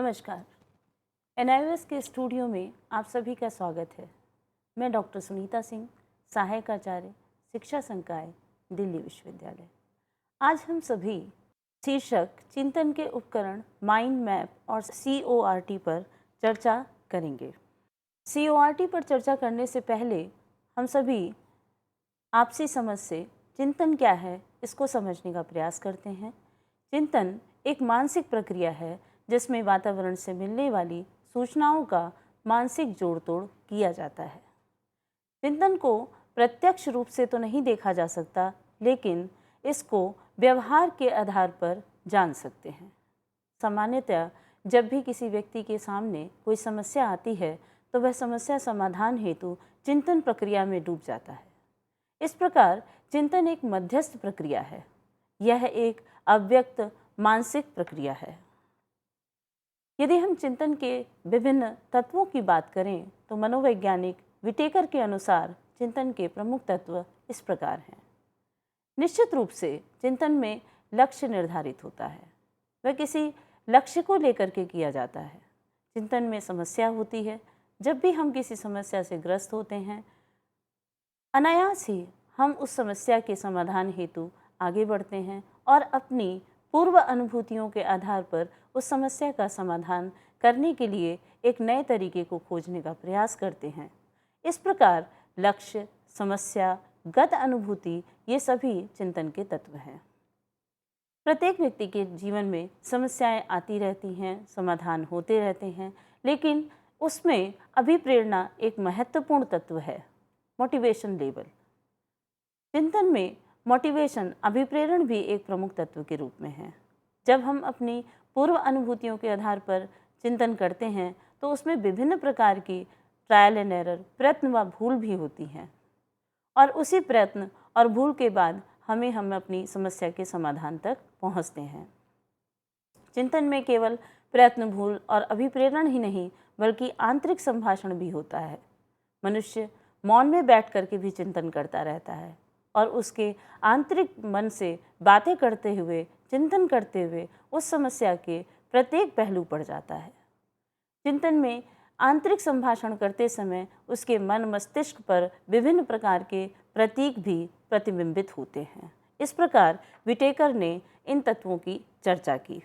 नमस्कार। एनआईओएस के स्टूडियो में आप सभी का स्वागत है। मैं डॉक्टर सुनीता सिंह, सहायक आचार्य, शिक्षा संकाय, दिल्ली विश्वविद्यालय। आज हम सभी शीर्षक चिंतन के उपकरण माइंड मैप और CORT पर चर्चा करेंगे। CORT पर चर्चा करने से पहले हम सभी आपसी समझ से चिंतन क्या है इसको समझने का प्रयास करते हैं। चिंतन एक मानसिक प्रक्रिया है जिसमें वातावरण से मिलने वाली सूचनाओं का मानसिक जोड़ तोड़ किया जाता है। चिंतन को प्रत्यक्ष रूप से तो नहीं देखा जा सकता, लेकिन इसको व्यवहार के आधार पर जान सकते हैं। सामान्यतः जब भी किसी व्यक्ति के सामने कोई समस्या आती है तो वह समस्या समाधान हेतु चिंतन प्रक्रिया में डूब जाता है। इस प्रकार चिंतन एक मध्यस्थ प्रक्रिया है। यह एक अव्यक्त मानसिक प्रक्रिया है। यदि हम चिंतन के विभिन्न तत्वों की बात करें तो मनोवैज्ञानिक विटेकर के अनुसार चिंतन के प्रमुख तत्व इस प्रकार हैं। निश्चित रूप से चिंतन में लक्ष्य निर्धारित होता है। वह किसी लक्ष्य को लेकर के किया जाता है। चिंतन में समस्या होती है। जब भी हम किसी समस्या से ग्रस्त होते हैं, अनायास ही हम उस समस्या के समाधान हेतु आगे बढ़ते हैं और अपनी पूर्व अनुभूतियों के आधार पर उस समस्या का समाधान करने के लिए एक नए तरीके को खोजने का प्रयास करते हैं। इस प्रकार लक्ष्य, समस्या, गत अनुभूति ये सभी चिंतन के तत्व हैं। प्रत्येक व्यक्ति के जीवन में समस्याएं आती रहती हैं, समाधान होते रहते हैं, लेकिन उसमें अभिप्रेरणा एक महत्वपूर्ण तत्व है, मोटिवेशन लेवल। चिंतन में मोटिवेशन, अभिप्रेरण भी एक प्रमुख तत्व के रूप में है। जब हम अपनी पूर्व अनुभूतियों के आधार पर चिंतन करते हैं तो उसमें विभिन्न प्रकार की ट्रायल एंड एरर, प्रयत्न व भूल भी होती हैं, और उसी प्रयत्न और भूल के बाद हम अपनी समस्या के समाधान तक पहुंचते हैं। चिंतन में केवल प्रयत्न, भूल और अभिप्रेरण ही नहीं बल्कि आंतरिक संभाषण भी होता है। मनुष्य मौन में बैठ करके भी चिंतन करता रहता है और उसके आंतरिक मन से बातें करते हुए, चिंतन करते हुए उस समस्या के प्रत्येक पहलू पर जाता है। चिंतन में आंतरिक संभाषण करते समय उसके मन मस्तिष्क पर विभिन्न प्रकार के प्रतीक भी प्रतिबिंबित होते हैं। इस प्रकार विटेकर ने इन तत्वों की चर्चा की।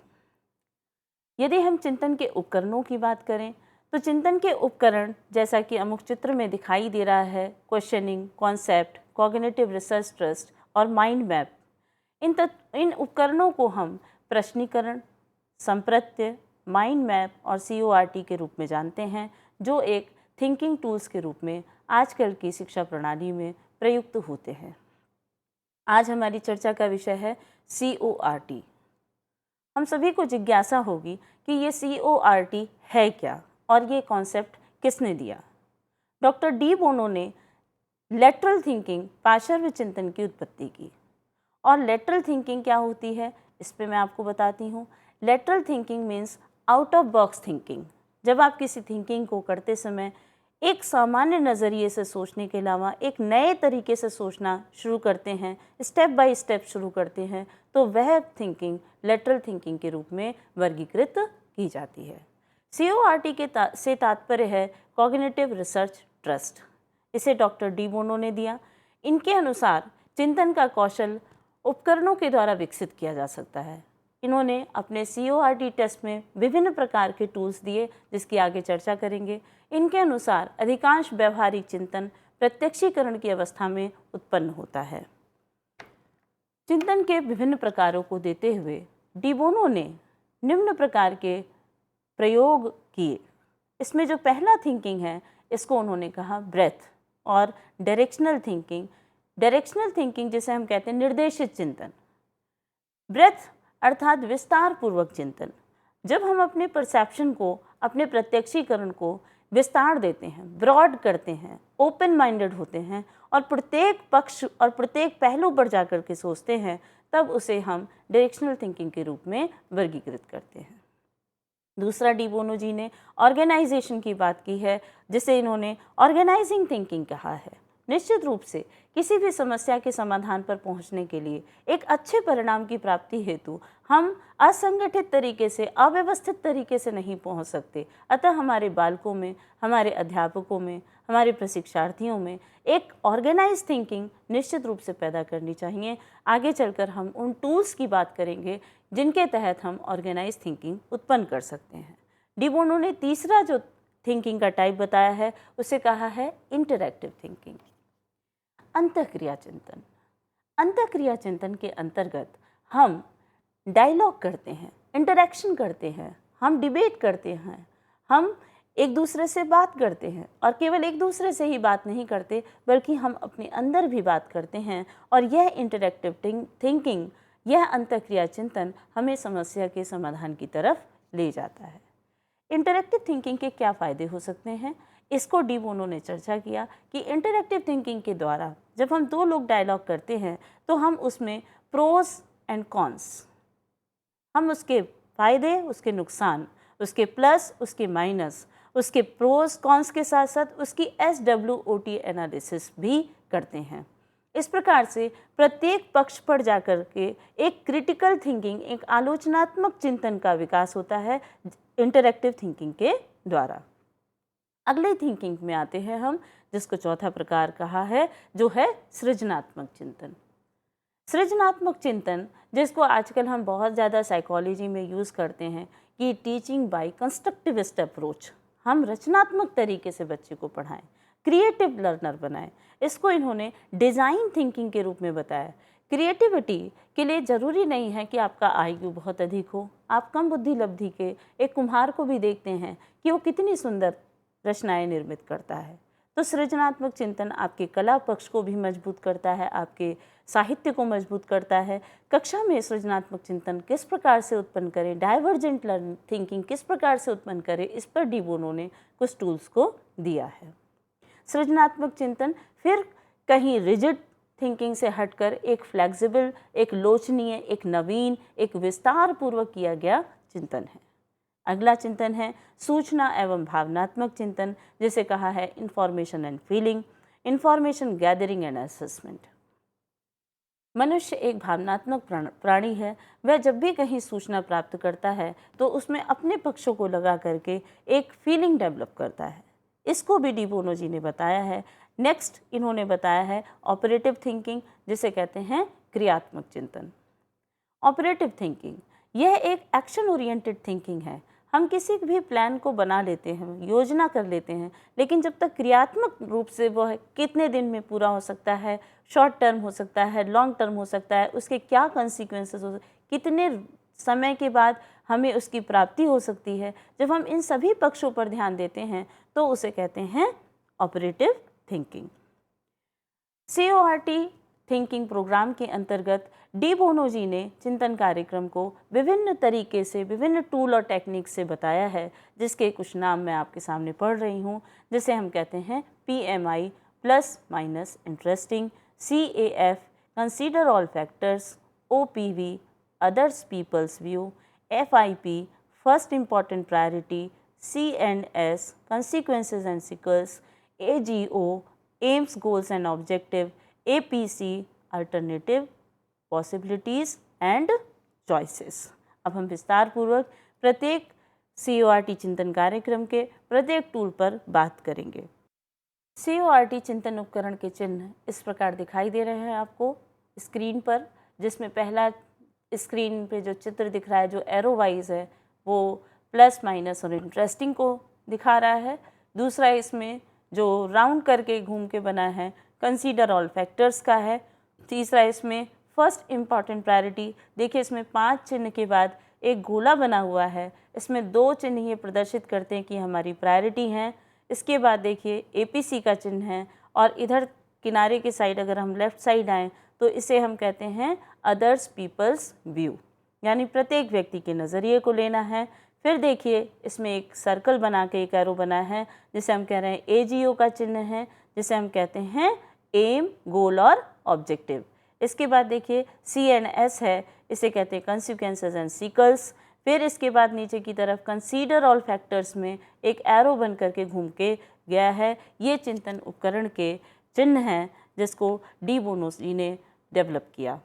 यदि हम चिंतन के उपकरणों की बात करें तो चिंतन के उपकरण, जैसा कि अमुक चित्र में दिखाई दे रहा है, questioning, concept, cognitive research trust और माइंड मैप, इन उपकरणों को हम प्रश्नीकरण, संप्रत्यय, माइंड मैप और CORT के रूप में जानते हैं, जो एक थिंकिंग टूल्स के रूप में आजकल की शिक्षा प्रणाली में प्रयुक्त होते हैं। आज हमारी चर्चा का विषय है CORT। हम सभी को जिज्ञासा होगी कि ये CORT है क्या और ये कॉन्सेप्ट किसने दिया। डॉक्टर डी बोनो ने लेटरल थिंकिंग, पार्श्व चिंतन की उत्पत्ति की। और लेटरल थिंकिंग क्या होती है इस पे मैं आपको बताती हूँ। Lateral thinking means out of box thinking. जब आप किसी थिंकिंग को करते समय एक सामान्य नज़रिए से सोचने के अलावा एक नए तरीके से सोचना शुरू करते हैं, स्टेप बाय स्टेप शुरू करते हैं, तो वह थिंकिंग लेटरल थिंकिंग के रूप में वर्गीकृत की जाती है। CORT से तात्पर्य है कॉग्निटिव रिसर्च ट्रस्ट। इसे डॉक्टर डी बोनो ने दिया। इनके अनुसार चिंतन का कौशल उपकरणों के द्वारा विकसित किया जा सकता है। इन्होंने अपने CORT टेस्ट में विभिन्न प्रकार के टूल्स दिए, जिसकी आगे चर्चा करेंगे। इनके अनुसार अधिकांश व्यवहारिक चिंतन प्रत्यक्षीकरण की अवस्था में उत्पन्न होता है। चिंतन के विभिन्न प्रकारों को देते हुए डी बोनो ने निम्न प्रकार के प्रयोग किए। इसमें जो पहला थिंकिंग है, इसको उन्होंने कहा ब्रेथ और डायरेक्शनल थिंकिंग। डायरेक्शनल थिंकिंग जिसे हम कहते हैं निर्देशित चिंतन। ब्रेथ अर्थात विस्तार पूर्वक चिंतन। जब हम अपने परसेप्शन को, अपने प्रत्यक्षीकरण को विस्तार देते हैं, ब्रॉड करते हैं, ओपन माइंडेड होते हैं और प्रत्येक पक्ष और प्रत्येक पहलू पर जाकर के सोचते हैं, तब उसे हम डायरेक्शनल थिंकिंग के रूप में वर्गीकृत करते हैं। दूसरा, डी बोनो जी ने ऑर्गेनाइजेशन की बात की है, जिसे इन्होंने ऑर्गेनाइजिंग थिंकिंग कहा है। निश्चित रूप से किसी भी समस्या के समाधान पर पहुंचने के लिए, एक अच्छे परिणाम की प्राप्ति हेतु हम असंगठित तरीके से, अव्यवस्थित तरीके से नहीं पहुंच सकते। अतः हमारे बालकों में, हमारे अध्यापकों में, हमारे प्रशिक्षार्थियों में एक ऑर्गेनाइज थिंकिंग निश्चित रूप से पैदा करनी चाहिए। आगे चलकर हम उन टूल्स की बात करेंगे जिनके तहत हम ऑर्गेनाइज थिंकिंग उत्पन्न कर सकते हैं। डी बोनो ने तीसरा जो थिंकिंग का टाइप बताया है उसे कहा है इंटरैक्टिव थिंकिंग। अंतःक्रिया चिंतन। अंतःक्रिया चिंतन के अंतर्गत हम डायलॉग करते हैं, इंटरैक्शन करते हैं, हम डिबेट करते हैं, हम एक दूसरे से बात करते हैं और केवल एक दूसरे से ही बात नहीं करते बल्कि हम अपने अंदर भी बात करते हैं। और यह इंटरैक्टिव थिंकिंग, यह अंतःक्रिया चिंतन हमें समस्या के समाधान की तरफ ले जाता है। इंटरैक्टिव थिंकिंग के क्या फ़ायदे हो सकते हैं, इसको डी बोनो ने चर्चा किया कि इंटरैक्टिव थिंकिंग के द्वारा जब हम दो लोग डायलॉग करते हैं तो हम उसमें प्रोज एंड कॉन्स, हम उसके फ़ायदे, उसके नुकसान, उसके प्लस, उसके माइनस, उसके प्रोज कॉन्स के साथ साथ उसकी SWOT एनालिसिस भी करते हैं। इस प्रकार से प्रत्येक पक्ष पर जाकर के एक क्रिटिकल थिंकिंग, एक आलोचनात्मक चिंतन का विकास होता है इंटरैक्टिव थिंकिंग के द्वारा। अगले थिंकिंग में आते हैं हम, जिसको चौथा प्रकार कहा है, जो है सृजनात्मक चिंतन। सृजनात्मक चिंतन, जिसको आजकल हम बहुत ज़्यादा साइकोलॉजी में यूज़ करते हैं कि टीचिंग बाय कंस्ट्रक्टिविस्ट अप्रोच, हम रचनात्मक तरीके से बच्चे को पढ़ाएं, क्रिएटिव लर्नर बनाएं। इसको इन्होंने डिज़ाइन थिंकिंग के रूप में बताया। क्रिएटिविटी के लिए ज़रूरी नहीं है कि आपका IQ बहुत अधिक हो। आप कम बुद्धि लब्धि के एक कुम्हार को भी देखते हैं कि वो कितनी सुंदर रचनाएं निर्मित करता है। तो सृजनात्मक चिंतन आपके कला पक्ष को भी मजबूत करता है, आपके साहित्य को मजबूत करता है। कक्षा में सृजनात्मक चिंतन किस प्रकार से उत्पन्न करें, डाइवर्जेंट थिंकिंग किस प्रकार से उत्पन्न करें, इस पर डी बोनो ने कुछ टूल्स को दिया है। सृजनात्मक चिंतन फिर कहीं रिजिड थिंकिंग से हटकर एक फ्लेक्सिबल, एक लोचनीय, एक नवीन, एक विस्तार पूर्वक किया गया चिंतन है। अगला चिंतन है सूचना एवं भावनात्मक चिंतन, जिसे कहा है information and feeling, information gathering and assessment. मनुष्य एक भावनात्मक प्राणी है। वह जब भी कहीं सूचना प्राप्त करता है तो उसमें अपने पक्षों को लगा करके एक फीलिंग डेवलप करता है। इसको भी डी बोनो जी ने बताया है। नेक्स्ट इन्होंने बताया है ऑपरेटिव थिंकिंग, जिसे कहते हैं क्रियात्मक चिंतन। ऑपरेटिव थिंकिंग यह एक एक्शन ओरिएंटेड थिंकिंग है। हम किसी भी प्लान को बना लेते हैं, योजना कर लेते हैं, लेकिन जब तक क्रियात्मक रूप से वह कितने दिन में पूरा हो सकता है, शॉर्ट टर्म हो सकता है, लॉन्ग टर्म हो सकता है, उसके क्या कॉन्सिक्वेंसेस हो, कितने समय के बाद हमें उसकी प्राप्ति हो सकती है, जब हम इन सभी पक्षों पर ध्यान देते हैं तो उसे कहते हैं operative thinking. CORT thinking programme के अंतर्गत डी बोनो जी ने चिंतन कार्यक्रम को विभिन्न तरीके से, विभिन्न टूल और टेक्निक से बताया है, जिसके कुछ नाम मैं आपके सामने पढ़ रही हूँ, जिसे हम कहते हैं PMI plus minus interesting, CAF consider all factors, OPV others people's view, FIP first important priority, C&S consequences and sequels, AGO aims goals and objective, APC alternative possibilities and choices। अब हम विस्तार पूर्वक प्रत्येक CORT चिंतन कार्यक्रम के प्रत्येक tool पर बात करेंगे। CORT चिंतन उपकरण के चिन्ह इस प्रकार दिखाई दे रहे हैं आपको स्क्रीन पर, जिसमें पहला स्क्रीन पे जो चित्र दिख रहा है, जो एरो वाइज है, वो प्लस माइनस और इंटरेस्टिंग को दिखा रहा है। दूसरा इसमें जो राउंड करके घूम के बना है कंसीडर ऑल फैक्टर्स का है। तीसरा इसमें फर्स्ट इम्पॉर्टेंट प्रायोरिटी, देखिए इसमें 5 चिन्ह के बाद एक गोला बना हुआ है, इसमें 2 चिन्ह ये प्रदर्शित करते हैं कि हमारी प्रायोरिटी हैं। इसके बाद देखिए APC का चिन्ह है और इधर किनारे के साइड अगर हम लेफ़्ट साइड आएँ तो इसे हम कहते हैं अदर्स पीपल्स व्यू, यानी प्रत्येक व्यक्ति के नज़रिए को लेना है। फिर देखिए इसमें एक सर्कल बना के एक एरो बना है, जिसे हम कह रहे हैं AGO का चिन्ह है, जिसे हम कहते हैं एम, गोल और ऑब्जेक्टिव। इसके बाद देखिए C&S है, इसे कहते हैं कंसिक्वेंसेस एंड सीक्वल्स। फिर इसके बाद नीचे की तरफ कंसीडर ऑल फैक्टर्स में एक एरो बन करके घूम के गया है। ये चिंतन उपकरण के चिन्ह है जिसको डी बोनो जी ने डेवलप किया।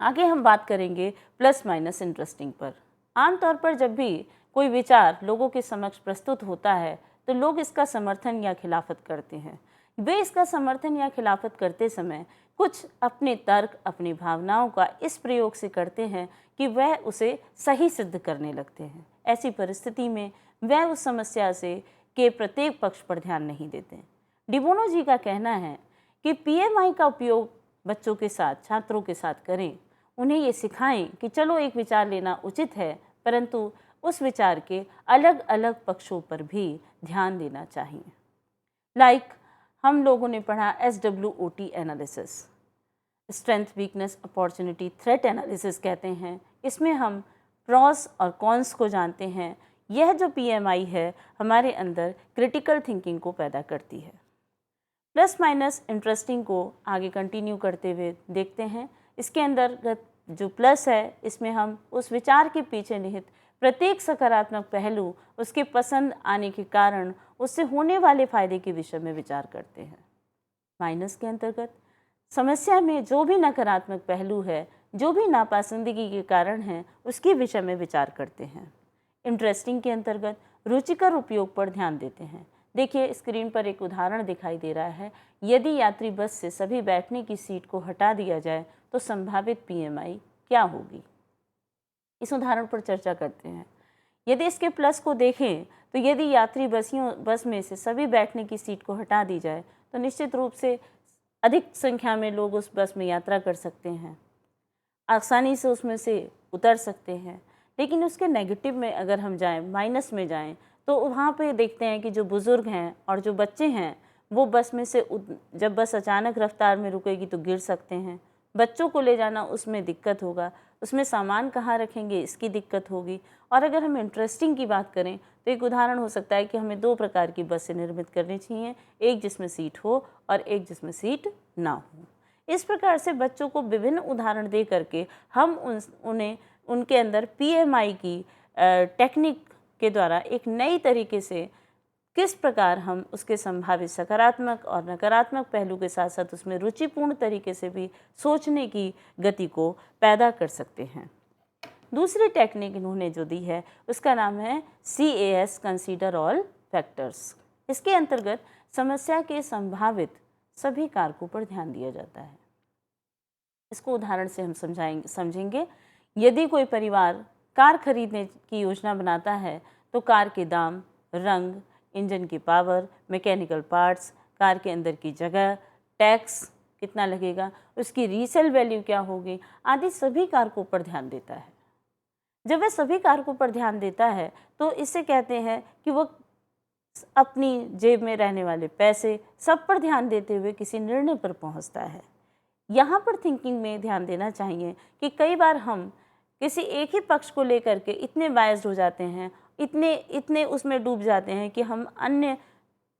आगे हम बात करेंगे प्लस माइनस इंटरेस्टिंग पर। आमतौर पर जब भी कोई विचार लोगों के समक्ष प्रस्तुत होता है तो लोग इसका समर्थन या खिलाफत करते हैं। वे इसका समर्थन या खिलाफत करते समय कुछ अपने तर्क, अपनी भावनाओं का इस प्रयोग से करते हैं कि वह उसे सही सिद्ध करने लगते हैं। ऐसी परिस्थिति में वह उस समस्या से के प्रत्येक पक्ष पर ध्यान नहीं देते। डी बोनो जी का कहना है कि पीएमआई का उपयोग बच्चों के साथ, छात्रों के साथ करें। उन्हें ये सिखाएं कि चलो एक विचार लेना उचित है, परंतु उस विचार के अलग अलग पक्षों पर भी ध्यान देना चाहिए। हम लोगों ने पढ़ा SWOT analysis, strength, weakness, opportunity, threat analysis कहते हैं। इसमें हम प्रॉस और कॉन्स को जानते हैं। यह जो PMI है हमारे अंदर क्रिटिकल थिंकिंग को पैदा करती है। प्लस माइनस इंटरेस्टिंग को आगे कंटिन्यू करते हुए देखते हैं। इसके अंतर्गत जो प्लस है इसमें हम उस विचार के पीछे निहित प्रत्येक सकारात्मक पहलू, उसके पसंद आने के कारण, उससे होने वाले फायदे के विषय में विचार करते हैं। माइनस के अंतर्गत समस्या में जो भी नकारात्मक पहलू है, जो भी नापसंदगी के कारण है, उसके विषय में विचार करते हैं। इंटरेस्टिंग के अंतर्गत रुचिकर उपयोग पर ध्यान देते हैं। देखिए स्क्रीन पर एक उदाहरण दिखाई दे रहा है। यदि यात्री बस से सभी बैठने की सीट को हटा दिया जाए तो संभावित PMI क्या होगी? इस उदाहरण पर चर्चा करते हैं। यदि इसके प्लस को देखें तो यदि यात्री बस में से सभी बैठने की सीट को हटा दी जाए तो निश्चित रूप से अधिक संख्या में लोग उस बस में यात्रा कर सकते हैं, आसानी से उसमें से उतर सकते हैं। लेकिन उसके नेगेटिव में अगर हम जाएं, माइनस में जाएं, तो वहाँ पे देखते हैं कि जो बुज़ुर्ग हैं और जो बच्चे हैं वो बस में से जब बस अचानक रफ्तार में रुकेगी तो गिर सकते हैं। बच्चों को ले जाना उसमें दिक्कत होगा, उसमें सामान कहाँ रखेंगे इसकी दिक्कत होगी। और अगर हम इंटरेस्टिंग की बात करें तो एक उदाहरण हो सकता है कि हमें 2 प्रकार की बसें निर्मित करनी चाहिए, एक जिसमें सीट हो और एक जिसमें सीट ना हो। इस प्रकार से बच्चों को विभिन्न उदाहरण दे करके हम उन्हें उनके अंदर PMI की टेक्निक के द्वारा एक नई तरीके से किस प्रकार हम उसके संभावित सकारात्मक और नकारात्मक पहलू के साथ साथ उसमें रुचिपूर्ण तरीके से भी सोचने की गति को पैदा कर सकते हैं। दूसरी टेक्निक इन्होंने जो दी है उसका नाम है CAS, कंसीडर ऑल फैक्टर्स। इसके अंतर्गत समस्या के संभावित सभी कारकों पर ध्यान दिया जाता है। इसको उदाहरण से हम समझेंगे। यदि कोई परिवार कार खरीदने की योजना बनाता है तो कार के दाम, रंग, इंजन की पावर, मैकेनिकल पार्ट्स, कार के अंदर की जगह, टैक्स कितना लगेगा, उसकी रीसेल वैल्यू क्या होगी, आदि सभी कारकों पर ध्यान देता है। जब वह सभी कारकों पर ध्यान देता है तो इसे कहते हैं कि वो अपनी जेब में रहने वाले पैसे सब पर ध्यान देते हुए किसी निर्णय पर पहुंचता है। यहाँ पर थिंकिंग में ध्यान देना चाहिए कि कई बार हम किसी एक ही पक्ष को लेकर के इतने बायस्ड हो जाते हैं, इतने उसमें डूब जाते हैं कि हम अन्य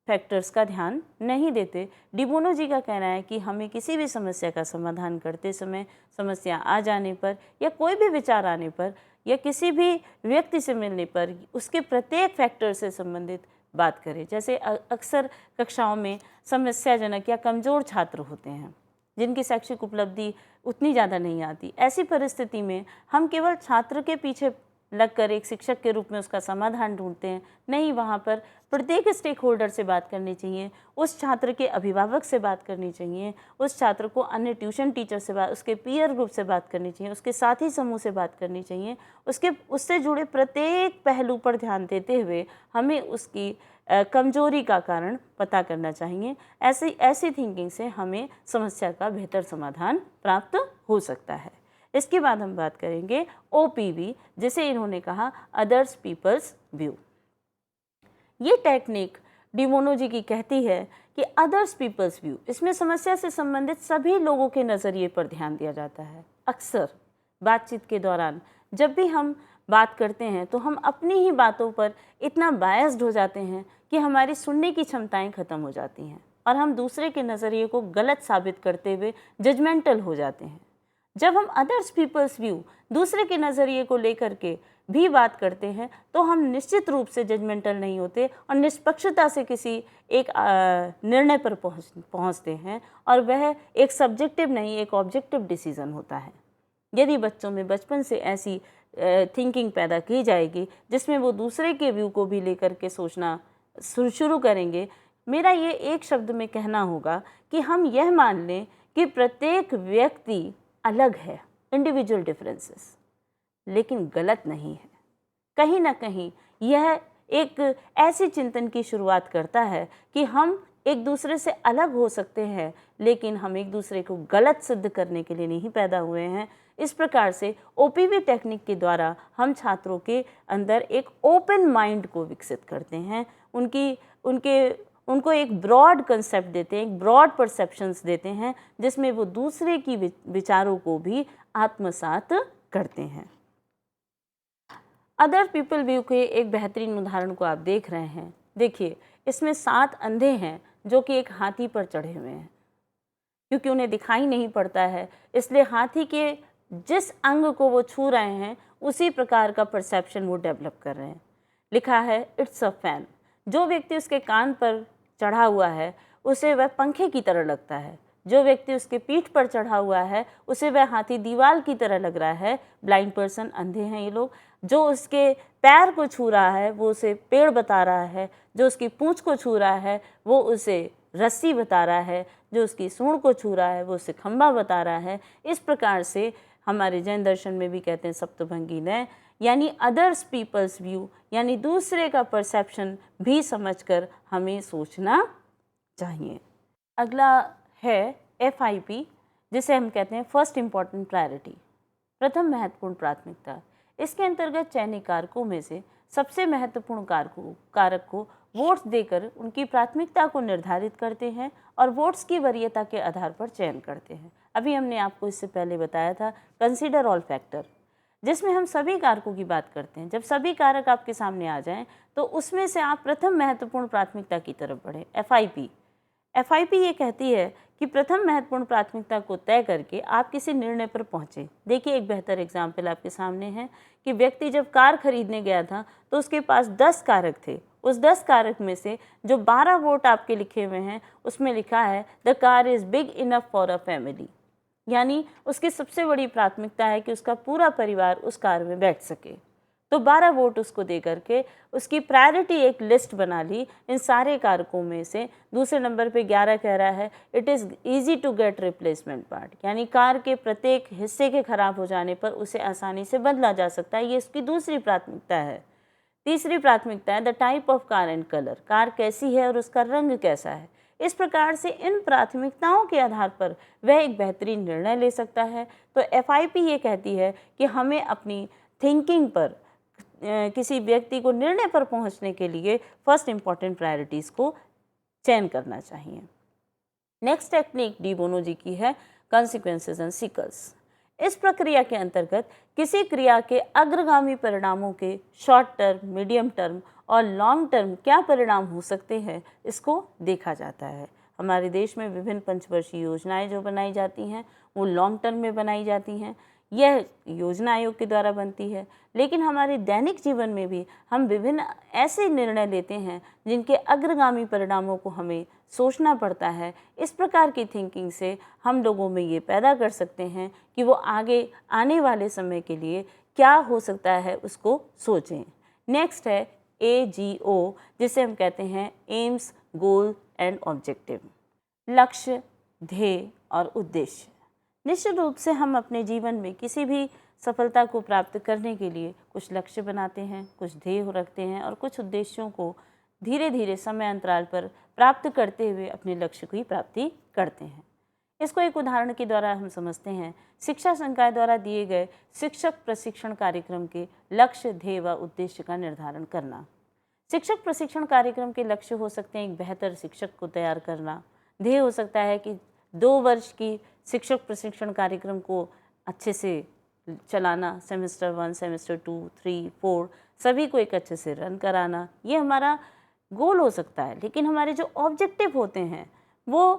फैक्टर्स का ध्यान नहीं देते। डी बोनो जी का कहना है कि हमें किसी भी समस्या का समाधान करते समय, समस्या आ जाने पर या कोई भी विचार आने पर या किसी भी व्यक्ति से मिलने पर उसके प्रत्येक फैक्टर से संबंधित बात करें। जैसे अक्सर कक्षाओं में समस्याजनक या कमज़ोर छात्र होते हैं जिनकी शैक्षिक उपलब्धि उतनी ज़्यादा नहीं आती। ऐसी परिस्थिति में हम केवल छात्र के पीछे लगकर एक शिक्षक के रूप में उसका समाधान ढूंढते हैं। नहीं, वहाँ पर प्रत्येक स्टेक होल्डर से बात करनी चाहिए, उस छात्र के अभिभावक से बात करनी चाहिए, उस छात्र को अन्य ट्यूशन टीचर से बात, उसके पीयर ग्रुप से बात करनी चाहिए, उसके साथी समूह से बात करनी चाहिए। उससे जुड़े प्रत्येक पहलू पर ध्यान देते हुए हमें उसकी कमजोरी का कारण पता करना चाहिए। ऐसी थिंकिंग से हमें समस्या का बेहतर समाधान प्राप्त हो सकता है। इसके बाद हम बात करेंगे OPV, जिसे इन्होंने कहा अदर्स पीपल्स व्यू। ये टेक्निक डी बोनो जी की कहती है कि अदर्स पीपल्स व्यू, इसमें समस्या से संबंधित सभी लोगों के नज़रिए पर ध्यान दिया जाता है। अक्सर बातचीत के दौरान जब भी हम बात करते हैं तो हम अपनी ही बातों पर इतना बायस्ड हो जाते हैं कि हमारी सुनने की क्षमताएं खत्म हो जाती हैं और हम दूसरे के नज़रिए को गलत साबित करते हुए जजमेंटल हो जाते हैं। जब हम अदर्स पीपल्स व्यू, दूसरे के नज़रिए को लेकर के भी बात करते हैं तो हम निश्चित रूप से जजमेंटल नहीं होते और निष्पक्षता से किसी एक निर्णय पर पहुंचते हैं, और वह एक सब्जेक्टिव नहीं, एक ऑब्जेक्टिव डिसीजन होता है। यदि बच्चों में बचपन से ऐसी थिंकिंग पैदा की जाएगी जिसमें वो दूसरे के व्यू को भी लेकर के सोचना शुरू करेंगे, मेरा ये एक शब्द में कहना होगा कि हम यह मान लें कि प्रत्येक व्यक्ति अलग है, इंडिविजुअल डिफरेंसेस, लेकिन गलत नहीं है। कहीं ना कहीं यह एक ऐसी चिंतन की शुरुआत करता है कि हम एक दूसरे से अलग हो सकते हैं, लेकिन हम एक दूसरे को गलत सिद्ध करने के लिए नहीं पैदा हुए हैं। इस प्रकार से ओपीवी टेक्निक के द्वारा हम छात्रों के अंदर एक ओपन माइंड को विकसित करते हैं, उनको एक ब्रॉड कंसेप्ट देते हैं, एक ब्रॉड परसेप्शंस देते हैं, जिसमें वो दूसरे की विचारों को भी आत्मसात करते हैं। अदर पीपल व्यू के एक बेहतरीन उदाहरण को आप देख रहे हैं। देखिए, इसमें 7 अंधे हैं जो कि एक हाथी पर चढ़े हुए हैं। क्योंकि उन्हें दिखाई नहीं पड़ता है, इसलिए हाथी के जिस अंग को वो छू रहे हैं उसी प्रकार का परसेप्शन वो डेवलप कर रहे हैं। लिखा है इट्स अ फैन। जो व्यक्ति उसके कान पर चढ़ा हुआ है उसे वह पंखे की तरह लगता है, जो व्यक्ति उसके पीठ पर चढ़ा हुआ है उसे वह हाथी दीवार की तरह लग रहा है। ब्लाइंड पर्सन, अंधे हैं ये लोग। जो उसके पैर को छू रहा है वो उसे पेड़ बता रहा है, जो उसकी पूंछ को छू रहा है वो उसे रस्सी बता रहा है, जो उसकी सूंड को छू रहा है वो उसे खंबा बता रहा है। इस प्रकार से हमारे जैन दर्शन में भी कहते हैं सप्तभंगी नय, यानी अदर्स पीपल्स व्यू, यानी दूसरे का परसेप्शन भी समझकर हमें सोचना चाहिए। अगला है FIP, जिसे हम कहते हैं फर्स्ट इम्पॉर्टेंट प्रायोरिटी, प्रथम महत्वपूर्ण प्राथमिकता। इसके अंतर्गत चयनित कारकों में से सबसे महत्वपूर्ण कारक को वोट्स देकर उनकी प्राथमिकता को निर्धारित करते हैं और वोट्स की वरीयता के आधार पर चयन करते हैं। अभी हमने आपको इससे पहले बताया था कंसीडर ऑल फैक्टर, जिसमें हम सभी कारकों की बात करते हैं। जब सभी कारक आपके सामने आ जाएं तो उसमें से आप प्रथम महत्वपूर्ण प्राथमिकता की तरफ बढ़ें। FIP ये कहती है कि प्रथम महत्वपूर्ण प्राथमिकता को तय करके आप किसी निर्णय पर पहुँचें। देखिए, एक बेहतर एग्जाम्पल आपके सामने है कि व्यक्ति जब कार खरीदने गया था तो उसके पास 10 कारक थे। उस 10 कारक में से जो 12 वोट आपके लिखे हुए हैं उसमें लिखा है the car is big enough for a family, यानी उसकी सबसे बड़ी प्राथमिकता है कि उसका पूरा परिवार उस कार में बैठ सके। तो 12 वोट उसको दे करके उसकी प्रायोरिटी एक लिस्ट बना ली इन सारे कारकों में से। दूसरे नंबर पे 11 कह रहा है it is easy to get replacement part, यानी कार के प्रत्येक हिस्से के खराब हो जाने पर उसे आसानी से बदला जा सकता है। ये इसकी दूसरी प्राथमिकता है। तीसरी प्राथमिकता है the type of car and colour, car कैसी है और उसका रंग कैसा है। इस प्रकार से इन प्राथमिकताओं के आधार पर वह एक बेहतरीन निर्णय ले सकता है। तो FIP ये कहती है कि हमें अपनी थिंकिंग पर, किसी व्यक्ति को निर्णय पर पहुंचने के लिए फर्स्ट इम्पॉर्टेंट प्रायोरिटीज़ को चयन करना चाहिए। नेक्स्ट टेक्निक डी बोनो जी की है कॉन्सिक्वेंसेस एंड सीक्वल्स। इस प्रक्रिया के अंतर्गत किसी क्रिया के अग्रगामी परिणामों के शॉर्ट टर्म, मीडियम टर्म और लॉन्ग टर्म क्या परिणाम हो सकते हैं इसको देखा जाता है। हमारे देश में विभिन्न पंचवर्षीय योजनाएं जो बनाई जाती हैं वो लॉन्ग टर्म में बनाई जाती हैं। यह योजना आयोग के द्वारा बनती है, लेकिन हमारे दैनिक जीवन में भी हम विभिन्न ऐसे निर्णय लेते हैं जिनके अग्रगामी परिणामों को हमें सोचना पड़ता है। इस प्रकार की थिंकिंग से हम लोगों में ये पैदा कर सकते हैं कि वो आगे आने वाले समय के लिए क्या हो सकता है उसको सोचें। नेक्स्ट है AGO, जिसे हम कहते हैं एम्स, गोल एंड ऑब्जेक्टिव, लक्ष्य, ध्येय और उद्देश्य। निश्चित रूप से हम अपने जीवन में किसी भी सफलता को प्राप्त करने के लिए कुछ लक्ष्य बनाते हैं, कुछ ध्येय रखते हैं और कुछ उद्देश्यों को धीरे धीरे समय अंतराल पर प्राप्त करते हुए अपने लक्ष्य की प्राप्ति करते हैं। इसको एक उदाहरण के द्वारा हम समझते हैं। शिक्षा संकाय द्वारा दिए गए शिक्षक प्रशिक्षण कार्यक्रम के लक्ष्य, ध्येय व उद्देश्य का निर्धारण करना। शिक्षक प्रशिक्षण कार्यक्रम के लक्ष्य हो सकते हैं एक बेहतर शिक्षक को तैयार करना। ध्येय हो सकता है कि 2 वर्ष की शिक्षक प्रशिक्षण कार्यक्रम को अच्छे से चलाना, सेमेस्टर 1, सेमेस्टर 2, 3, 4 सभी को एक अच्छे से रन कराना। ये हमारा गोल हो सकता है, लेकिन हमारे जो ऑब्जेक्टिव होते हैं वो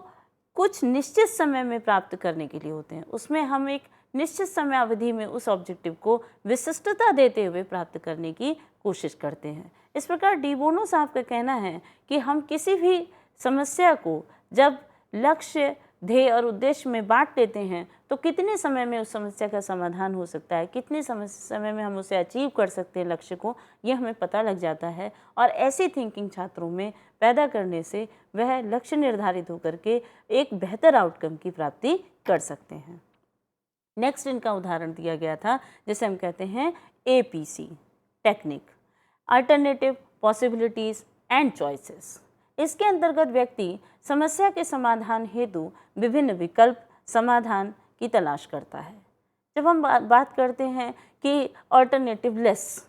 कुछ निश्चित समय में प्राप्त करने के लिए होते हैं। उसमें हम एक निश्चित समय अवधि में उस ऑब्जेक्टिव को विशिष्टता देते हुए प्राप्त करने की कोशिश करते हैं। इस प्रकार डी बोनो साहब का कहना है कि हम किसी भी समस्या को जब लक्ष्य, ध्येय और उद्देश्य में बांट लेते हैं तो कितने समय में उस समस्या का समाधान हो सकता है, कितने समय में हम उसे अचीव कर सकते हैं लक्ष्य को, यह हमें पता लग जाता है। और ऐसी थिंकिंग छात्रों में पैदा करने से वह लक्ष्य निर्धारित होकर के एक बेहतर आउटकम की प्राप्ति कर सकते हैं। नेक्स्ट इनका उदाहरण दिया गया था, जैसे हम कहते हैं APC technique, alternative possibilities and choices. इसके अंतर्गत व्यक्ति समस्या के समाधान हेतु विभिन्न विकल्प समाधान की तलाश करता है। जब हम बात करते हैं कि अल्टरनेटिव लेस,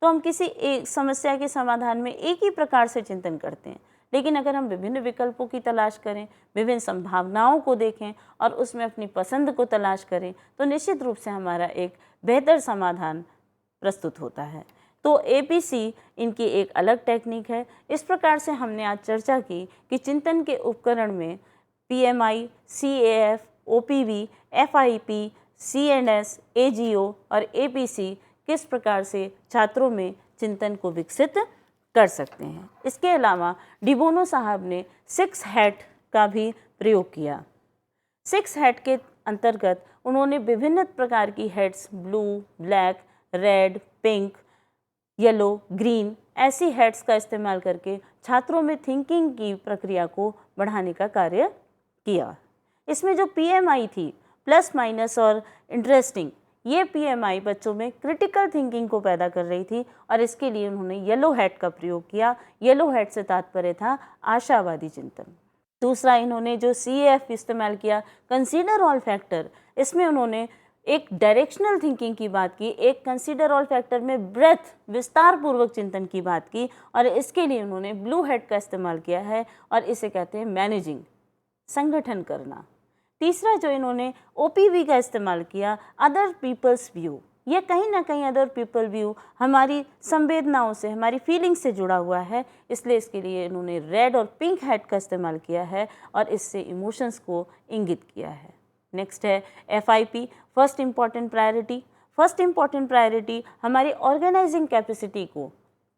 तो हम किसी एक समस्या के समाधान में एक ही प्रकार से चिंतन करते हैं, लेकिन अगर हम विभिन्न विकल्पों की तलाश करें, विभिन्न संभावनाओं को देखें और उसमें अपनी पसंद को तलाश करें तो निश्चित रूप से हमारा एक बेहतर समाधान प्रस्तुत होता है। तो APC इनकी एक अलग टेक्निक है। इस प्रकार से हमने आज चर्चा की कि चिंतन के उपकरण में PMI, CAF, OPV, FIP, CNS, AGO और APC किस प्रकार से छात्रों में चिंतन को विकसित कर सकते हैं। इसके अलावा डी बोनो साहब ने 6 हैट का भी प्रयोग किया। 6 हैट के अंतर्गत उन्होंने विभिन्न प्रकार की heads, blue, black, red, pink, yellow, green, ऐसी हेड्स का इस्तेमाल करके छात्रों में थिंकिंग की प्रक्रिया को बढ़ाने का कार्य किया। इसमें जो PMI थी, प्लस, माइनस और इंटरेस्टिंग, ये PMI बच्चों में क्रिटिकल थिंकिंग को पैदा कर रही थी और इसके लिए उन्होंने येलो हैट का प्रयोग किया। येलो हैट से तात्पर्य था आशावादी चिंतन। दूसरा इन्होंने जो CAF इस्तेमाल किया, कंसीडर ऑल फैक्टर, इसमें उन्होंने एक डायरेक्शनल थिंकिंग की बात की, एक कंसीडर ऑल फैक्टर में ब्रेथ, विस्तार पूर्वक चिंतन की बात की और इसके लिए उन्होंने ब्लू हेड का इस्तेमाल किया है और इसे कहते हैं मैनेजिंग, संगठन करना। तीसरा जो इन्होंने OPV का इस्तेमाल किया, अदर पीपल्स व्यू, ये कहीं ना कहीं अदर पीपल व्यू हमारी संवेदनाओं से, हमारी फीलिंग से जुड़ा हुआ है, इसलिए इसके लिए इन्होंने रेड और पिंक हेड का इस्तेमाल किया है और इससे इमोशंस को इंगित किया है। नेक्स्ट है FIP, first important priority. First important priority हमारी ऑर्गेनाइजिंग कैपेसिटी को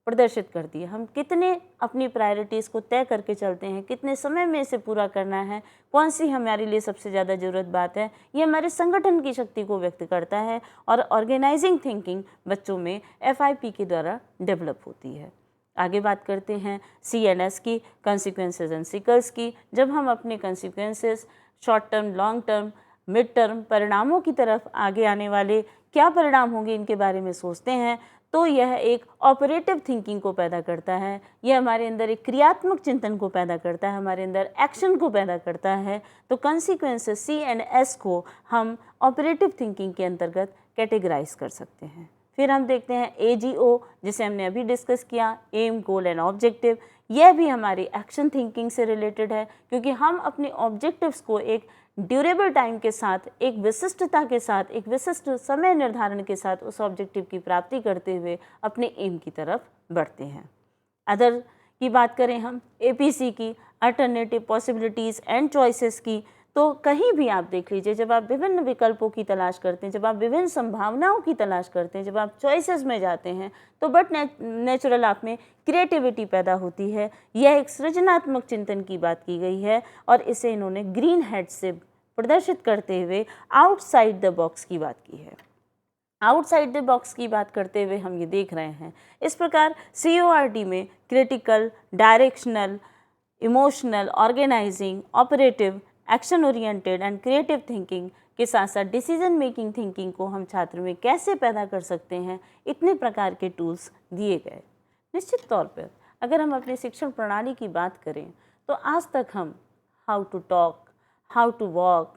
प्रदर्शित करती है। हम कितने अपनी प्रायोरिटीज़ को तय करके चलते हैं, कितने समय में इसे पूरा करना है, कौन सी हमारे लिए सबसे ज़्यादा ज़रूरत बात है, ये हमारे संगठन की शक्ति को व्यक्त करता है और ऑर्गेनाइजिंग थिंकिंग बच्चों में FIP के द्वारा डेवलप होती है। आगे बात करते हैं CNS की, कॉन्सिक्वेंसेस एंड सिकल्स की। जब हम अपने consequences, short term, long term, mid term परिणामों की तरफ, आगे आने वाले क्या परिणाम होंगे इनके बारे में सोचते हैं, तो यह एक ऑपरेटिव थिंकिंग को पैदा करता है। यह हमारे अंदर एक क्रियात्मक चिंतन को पैदा करता है, हमारे अंदर एक्शन को पैदा करता है। तो कॉन्सिक्वेंसेस CNS को हम ऑपरेटिव थिंकिंग के अंतर्गत कैटेगराइज कर सकते हैं। फिर हम देखते हैं AGO, जिसे हमने अभी डिस्कस किया, एम, गोल एंड ऑब्जेक्टिव। यह भी हमारी एक्शन थिंकिंग से रिलेटेड है, क्योंकि हम अपने ऑब्जेक्टिव्स को एक ड्यूरेबल टाइम के साथ, एक विशिष्टता के साथ, एक विशिष्ट समय निर्धारण के साथ उस ऑब्जेक्टिव की प्राप्ति करते हुए अपने एम की तरफ बढ़ते हैं। अदर की बात करें हम APC की, अल्टरनेटिव पॉसिबिलिटीज़ एंड चॉइसेस की, तो कहीं भी आप देख लीजिए, जब आप विभिन्न विकल्पों की तलाश करते हैं, जब आप विभिन्न संभावनाओं की तलाश करते हैं, जब आप चॉइसेस में जाते हैं, तो बट नेचुरल आप में क्रिएटिविटी पैदा होती है। यह एक सृजनात्मक चिंतन की बात की गई है और इसे इन्होंने ग्रीन हेड से प्रदर्शित करते हुए आउटसाइड द बॉक्स की बात की है। आउटसाइड द बॉक्स की बात करते हुए हम ये देख रहे हैं, इस प्रकार CORD में critical, directional, emotional, organising, operative, action oriented and creative thinking के साथ साथ डिसीजन मेकिंग थिंकिंग को हम छात्र में कैसे पैदा कर सकते हैं, इतने प्रकार के टूल्स दिए गए। निश्चित तौर पर अगर हम अपनी शिक्षण प्रणाली की बात करें तो आज तक हम how to talk, how to walk,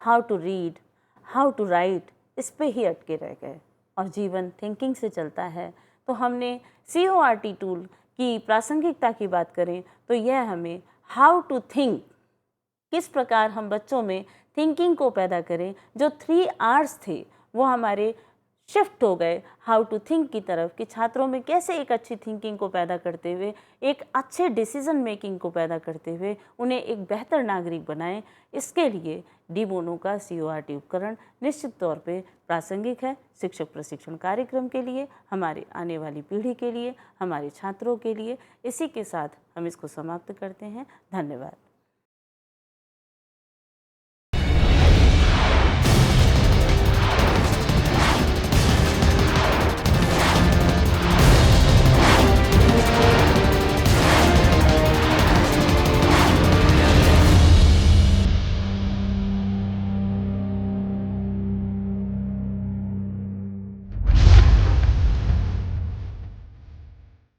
how to read, how to write, इस पे ही अटके रह गए और जीवन थिंकिंग से चलता है। तो हमने CORT टूल की प्रासंगिकता की बात करें तो यह हमें हाउ टू थिंक, किस प्रकार हम बच्चों में थिंकिंग को पैदा करें, जो 3 R's थे वो हमारे शिफ्ट हो गए हाउ टू थिंक की तरफ कि छात्रों में कैसे एक अच्छी थिंकिंग को पैदा करते हुए, एक अच्छे डिसीजन मेकिंग को पैदा करते हुए उन्हें एक बेहतर नागरिक बनाएं। इसके लिए डी बोनो का CORT उपकरण निश्चित तौर पे प्रासंगिक है शिक्षक प्रशिक्षण कार्यक्रम के लिए, हमारे आने वाली पीढ़ी के लिए, हमारे छात्रों के लिए। इसी के साथ हम इसको समाप्त करते हैं। धन्यवाद।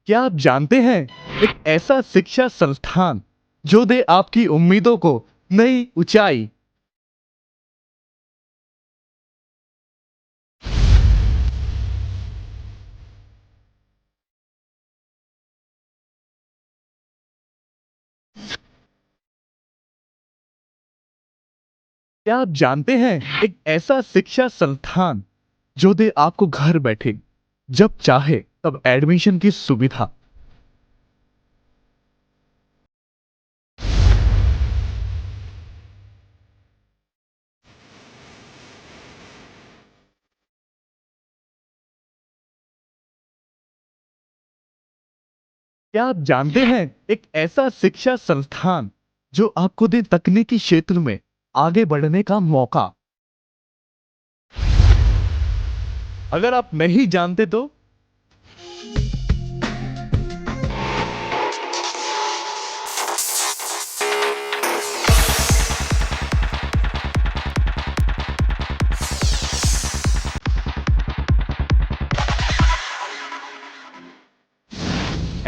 क्या आप जानते हैं, एक ऐसा शिक्षा संस्थान जो दे आपकी उम्मीदों को नई ऊंचाई। क्या आप जानते हैं, एक ऐसा शिक्षा संस्थान जो दे आपको घर बैठे जब चाहे तब एडमिशन की सुविधा। क्या आप जानते हैं, एक ऐसा शिक्षा संस्थान जो आपको दे तकनीकी क्षेत्र में आगे बढ़ने का मौका। अगर आप नहीं जानते तो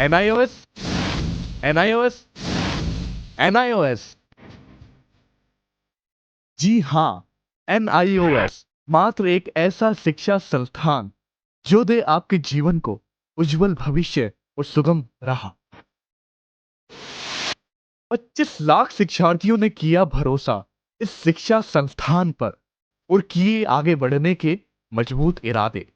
NIOS, NIOS, NIOS। जी हाँ, NIOS मात्र एक ऐसा शिक्षा संस्थान जो दे आपके जीवन को उज्जवल भविष्य और सुगम राह। 25 लाख शिक्षार्थियों ने किया भरोसा इस शिक्षा संस्थान पर और किए आगे बढ़ने के मजबूत इरादे।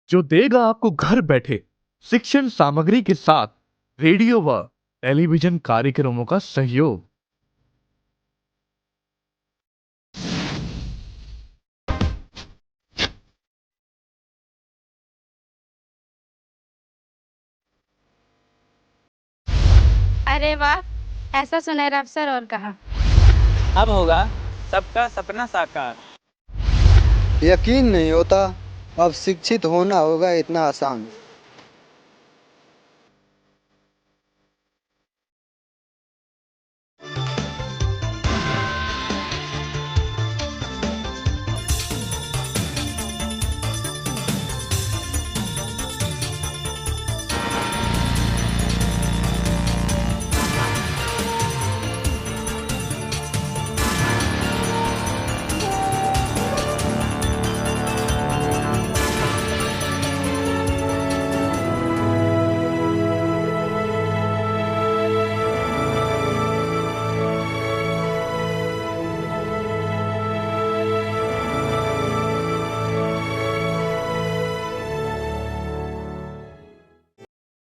जो देगा आपको घर बैठे शिक्षण सामग्री के साथ रेडियो व टेलीविजन कार्यक्रमों का सहयोग। अरे वाह, ऐसा सुनहरा अवसर और कहाँ। अब होगा सबका सपना साकार। यकीन नहीं होता अब शिक्षित होना होगा इतना आसान।